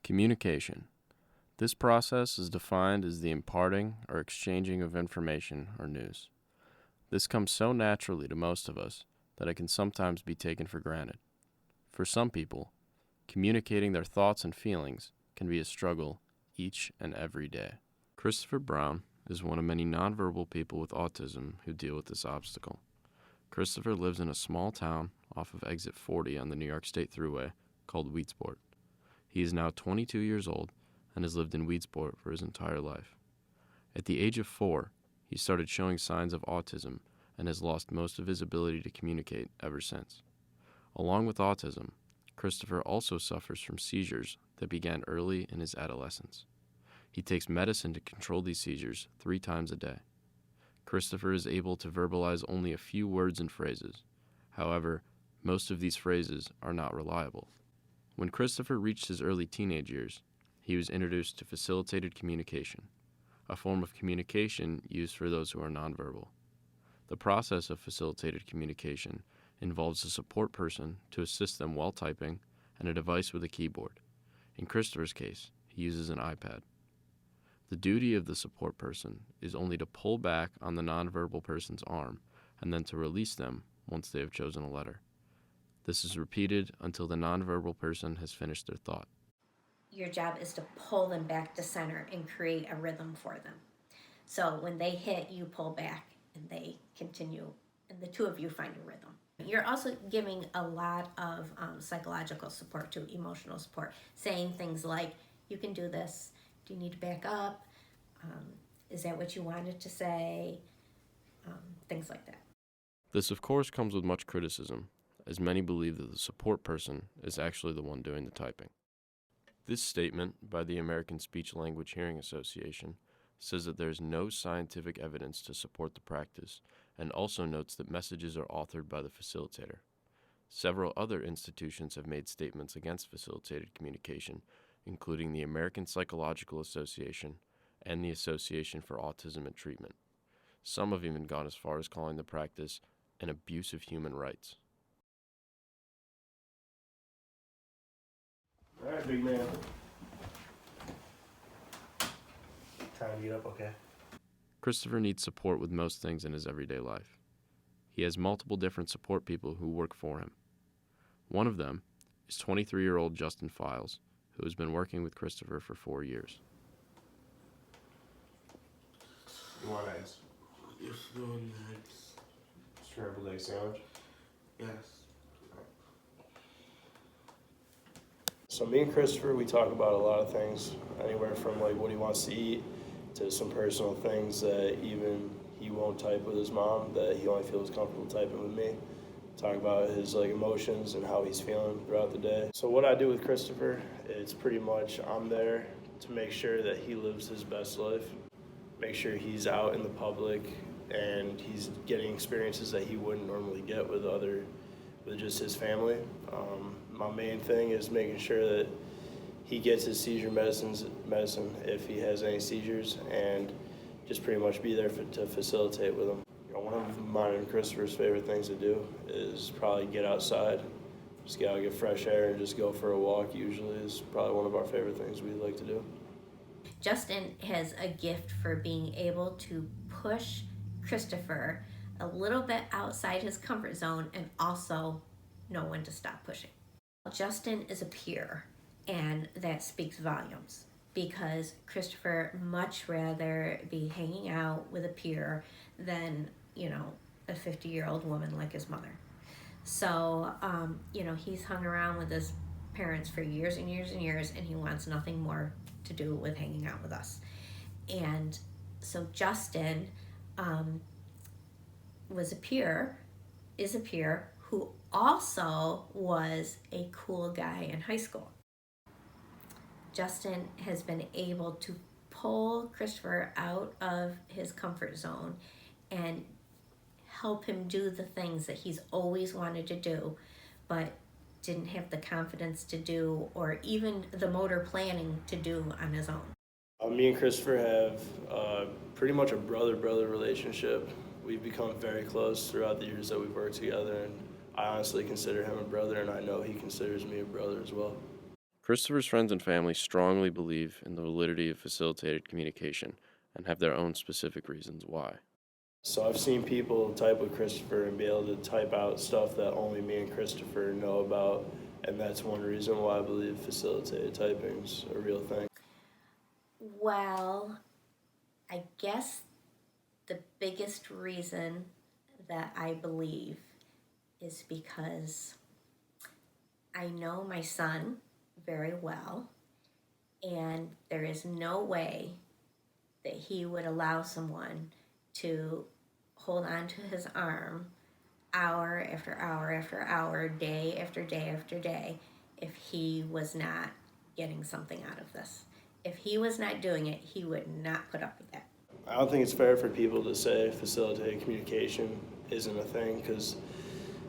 Communication. This process is defined as the imparting or exchanging of information or news. This comes so naturally to most of us that it can sometimes be taken for granted. For some people, communicating their thoughts and feelings can be a struggle each and every day. Christopher Brown is one of many nonverbal people with autism who deal with this obstacle. Christopher lives in a small town off of exit 40 on the New York State Thruway called Weedsport. He is now 22 years old and has lived in Weedsport for his entire life. At the age of 4, he started showing signs of autism and has lost most of his ability to communicate ever since. Along with autism, Christopher also suffers from seizures that began early in his adolescence. He takes medicine to control these seizures 3 times a day. Christopher is able to verbalize only a few words and phrases. However, most of these phrases are not reliable. When Christopher reached his early teenage years, he was introduced to facilitated communication, a form of communication used for those who are nonverbal. The process of facilitated communication involves a support person to assist them while typing and a device with a keyboard. In Christopher's case, he uses an iPad. The duty of the support person is only to pull back on the nonverbal person's arm and then to release them once they have chosen a letter. This is repeated until the nonverbal person has finished their thought. Your job is to pull them back to center and create a rhythm for them. So when they hit, you pull back and they continue, and the two of you find a rhythm. You're also giving a lot of psychological support to emotional support, saying things like, you can do this, do you need to back up, is that what you wanted to say, things like that. This of course comes with much criticism, as many believe that the support person is actually the one doing the typing. This statement by the American Speech Language Hearing Association says that there is no scientific evidence to support the practice, and also notes that messages are authored by the facilitator. Several other institutions have made statements against facilitated communication, including the American Psychological Association and the Association for Autism and Treatment. Some have even gone as far as calling the practice an abuse of human rights. All right, big man. Time to get up, okay? Christopher needs support with most things in his everyday life. He has multiple different support people who work for him. One of them is 23-year-old Justin Files, who has been working with Christopher for 4 years. You want eggs? Yes, no eggs. Scrambled egg sandwich? Yes. So me and Christopher, we talk about a lot of things, anywhere from like what he wants to eat to some personal things that even he won't type with his mom, that he only feels comfortable typing with me. Talk about his like emotions and how he's feeling throughout the day. So what I do with Christopher, it's pretty much I'm there to make sure that he lives his best life, make sure he's out in the public and he's getting experiences that he wouldn't normally get with just his family. My main thing is making sure that he gets his seizure medicine if he has any seizures, and just pretty much be there to facilitate with him. One of mine and Christopher's favorite things to do is probably get outside, just get out, get fresh air, and just go for a walk. Usually is probably one of our favorite things we like to do. Justin has a gift for being able to push Christopher a little bit outside his comfort zone and also know when to stop pushing. Justin is a peer, and that speaks volumes, because Christopher much rather be hanging out with a peer than, a 50-year-old woman like his mother. So, he's hung around with his parents for years and years and years, and he wants nothing more to do with hanging out with us. And so Justin is a peer who also was a cool guy in high school. Justin has been able to pull Christopher out of his comfort zone and help him do the things that he's always wanted to do, but didn't have the confidence to do, or even the motor planning to do on his own. Me and Christopher have pretty much a brother-brother relationship. We've become very close throughout the years that we've worked together, and I honestly consider him a brother, and I know he considers me a brother as well. Christopher's friends and family strongly believe in the validity of facilitated communication and have their own specific reasons why. So I've seen people type with Christopher and be able to type out stuff that only me and Christopher know about, and that's one reason why I believe facilitated typing's a real thing. Well, I guess the biggest reason that I believe is because I know my son very well, and there is no way that he would allow someone to hold on to his arm hour after hour after hour, day after day after day, if he was not getting something out of this. If he was not doing it, he would not put up with that. I don't think it's fair for people to say facilitated communication isn't a thing, because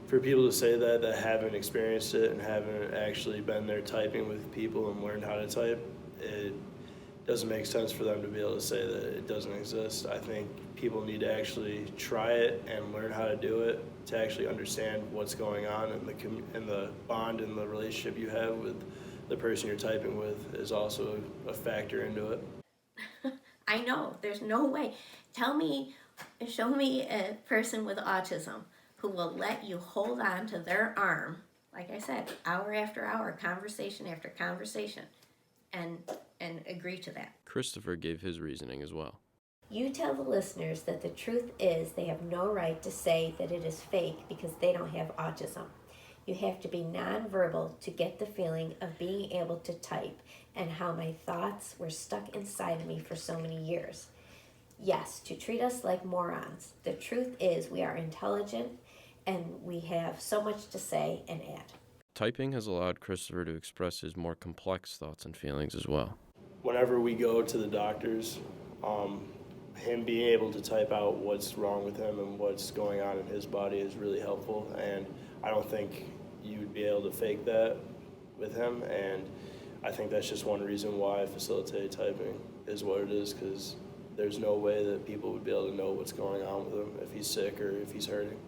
for people to say that haven't experienced it and haven't actually been there typing with people and learned how to type, it doesn't make sense for them to be able to say that it doesn't exist. I think people need to actually try it and learn how to do it to actually understand what's going on, and the bond and the relationship you have with the person you're typing with is also a factor into it. I know, there's no way. Show me a person with autism who will let you hold on to their arm, like I said, hour after hour, conversation after conversation, and agree to that. Christopher gave his reasoning as well. You tell the listeners that the truth is they have no right to say that it is fake because they don't have autism. You have to be nonverbal to get the feeling of being able to type and how my thoughts were stuck inside of me for so many years. Yes, to treat us like morons. The truth is we are intelligent and we have so much to say and add. Typing has allowed Christopher to express his more complex thoughts and feelings as well. Whenever we go to the doctors, him being able to type out what's wrong with him and what's going on in his body is really helpful, and I don't think you'd be able to fake that with him, and I think that's just one reason why facilitated typing is what it is, because there's no way that people would be able to know what's going on with him if he's sick or if he's hurting.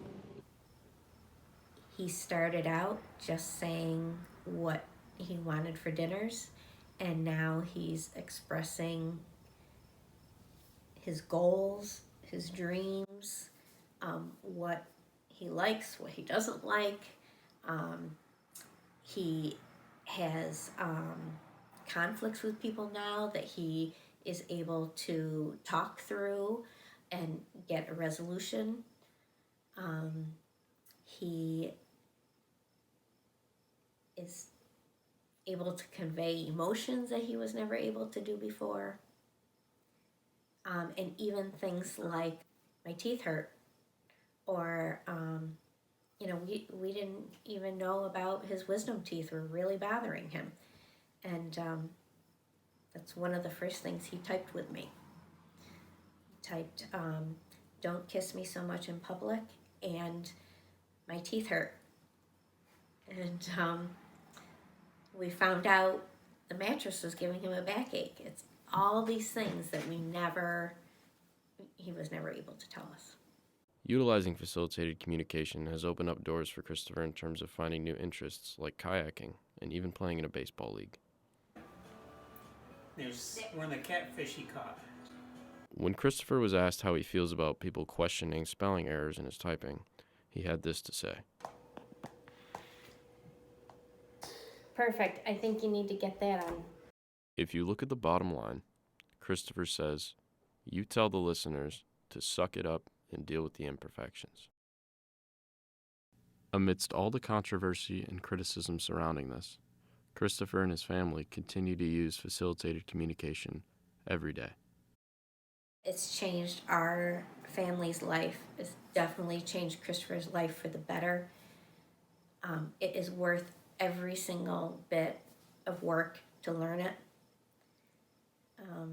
He started out just saying what he wanted for dinners, and now he's expressing his goals, his dreams, what he likes, what he doesn't like. He has conflicts with people now that he is able to talk through and get a resolution. He is able to convey emotions that he was never able to do before. And even things like my teeth hurt, or we didn't even know about his wisdom teeth were really bothering him, and that's one of the first things he typed with me. He typed, "Don't kiss me so much in public," and "My teeth hurt," and we found out the mattress was giving him a backache. It's all these things that he was never able to tell us. Utilizing facilitated communication has opened up doors for Christopher in terms of finding new interests like kayaking and even playing in a baseball league. There's one of the catfish he caught. When Christopher was asked how he feels about people questioning spelling errors in his typing, he had this to say. Perfect. I think you need to get that on. If you look at the bottom line, Christopher says, "You tell the listeners to suck it up and deal with the imperfections." Amidst all the controversy and criticism surrounding this, Christopher and his family continue to use facilitated communication every day. It's changed our family's life. It's definitely changed Christopher's life for the better. It is worth every single bit of work to learn it. I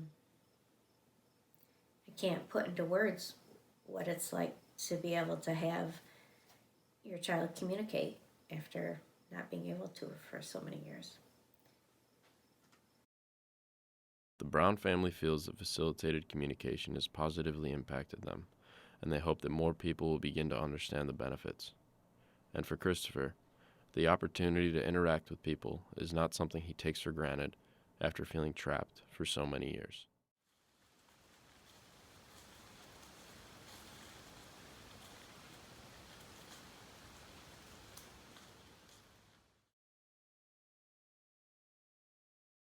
can't put into words what it's like to be able to have your child communicate after not being able to for so many years. The Brown family feels that facilitated communication has positively impacted them, and they hope that more people will begin to understand the benefits. And for Christopher, The opportunity to interact with people is not something he takes for granted after feeling trapped for so many years.